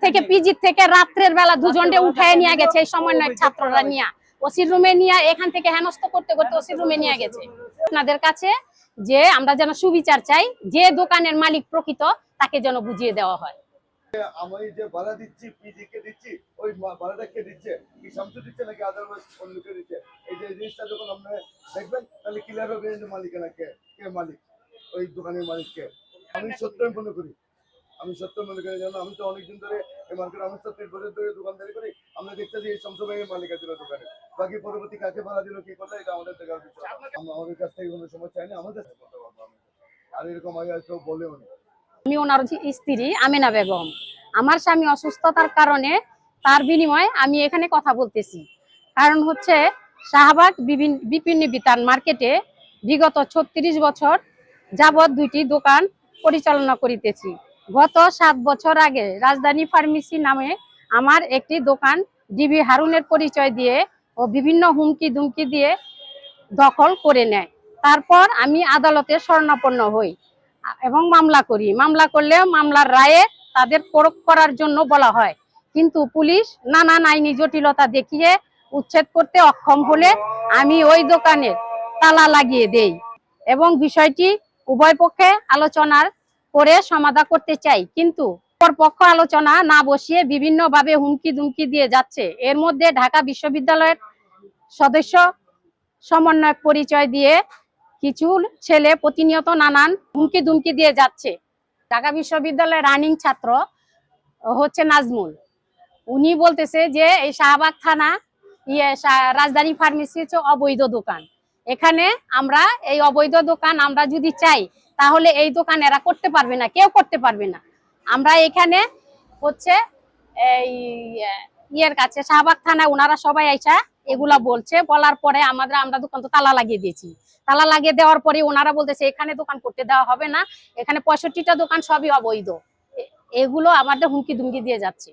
থেকে পিজি থেকে রাত্রের বেলা দুজনকে উঠায় নিয়ে গেছে এই সমন্বয় ছাত্ররা নিয়ে ওসির রুমে নিয়ে এখান থেকে হেনস্থ করতে করতে ওসির রুমে নিয়ে গেছে। আপনাদের কাছে যে আমরা যেন সুবিচার চাই, যে দোকানের মালিক প্রকৃত তাকে যেন বুঝিয়ে দেওয়া হয়। আমি যে ভাড়া দিচ্ছি পিজি কে দিচ্ছি, ওই ভাড়াটা কে দিচ্ছে, কি শামসু দিচ্ছে নাকি আদারওয়াইজ অন্য কেউ দিচ্ছে, এই যে জিনিসটা যখন আপনারা দেখবেন তাহলে ক্লিয়ার হবে যে মালিকানা কে, কে মালিক, ওই দোকানের মালিক কে। আমি সত্যই মনে করি, আমি সত্য মনে করি, জানো আমি তো অনেকদিন ধরে এই মার্কেট, আমি 30 বছর ধরে দোকানদারি করি। আমরা দেখতে যে এই শামসু ভাইয়ের মালিক আছে দোকানে, বাকি পরবর্তী কাকে ভাড়া দিল কি করলো এটা আমাদের দেখার বিষয়। আমাদের কাছ থেকে কোনো সময় চাই না, আমাদের কাছে বলতে পারবো আমি, আর এরকম আগে কেউ বলেও না। আমি ওনার স্ত্রী আমিনা বেগম, আমার স্বামী অসুস্থতার কারণে তার বিনিময়ে আমি এখানে কথা বলতেছি। কারণ হচ্ছে শাহবাগ বিপিন বিতান মার্কেটে বিগত 36 বছর যাবৎ দুইটি দোকান পরিচালনা করিতেছি। গত 7 বছর আগে রাজধানী ফার্মেসি নামে আমার একটি দোকান ডিবি হারুনের পরিচয় দিয়ে ও বিভিন্ন হুমকি ধুমকি দিয়ে দখল করে নেয়। তারপর আমি আদালতে শরণাপন্ন হই এবং মামলা করি। মামলা করলেও মামলার রায়ে তাদের প্রয়োগ করার জন্য বলা হয়, কিন্তু পুলিশ নানান আইনি জটিলতা দেখিয়ে উচ্ছেদ করতে অক্ষম হলে আমি ওই দোকানে তালা লাগিয়ে দেই এবং বিষয়টি উভয় পক্ষে আলোচনার করে সমাধান করতে চাই, কিন্তু পক্ষ আলোচনা না বসিয়ে বিভিন্নভাবে হুমকি ধুমকি দিয়ে যাচ্ছে। এর মধ্যে ঢাকা বিশ্ববিদ্যালয়ের সদস্য সমন্বয় পরিচয় দিয়ে কিছু ছেলে প্রতিনিয়ত নানান হুমকি ধুমকি দিয়ে যাচ্ছে। ঢাকা বিশ্ববিদ্যালয়ের রানিং ছাত্র হচ্ছে নাজমুল, উনি বলতেছে যে এই শাহবাগ থানা রাজধানী ফার্মেসি হচ্ছে অবৈধ দোকান। এখানে আমরা এই অবৈধ দোকান আমরা যদি চাই তাহলে এই দোকান এরা করতে পারবে না, কেউ করতে পারবে না। আমরা এখানে হচ্ছে এই ইয়ের কাছে শাহবাগ থানা ওনারা সবাই আইসা এগুলা বলছে, বলার পরে আমরা দোকান তো তালা লাগিয়ে দিয়েছি। তালা লাগিয়ে দেওয়ার পরে ওনারা বলতেছে এখানে দোকান করতে দেওয়া হবে না, এখানে 65টা দোকান সবই অবৈধ। এগুলো আমাদের হুমকি ধুমকি দিয়ে যাচ্ছে।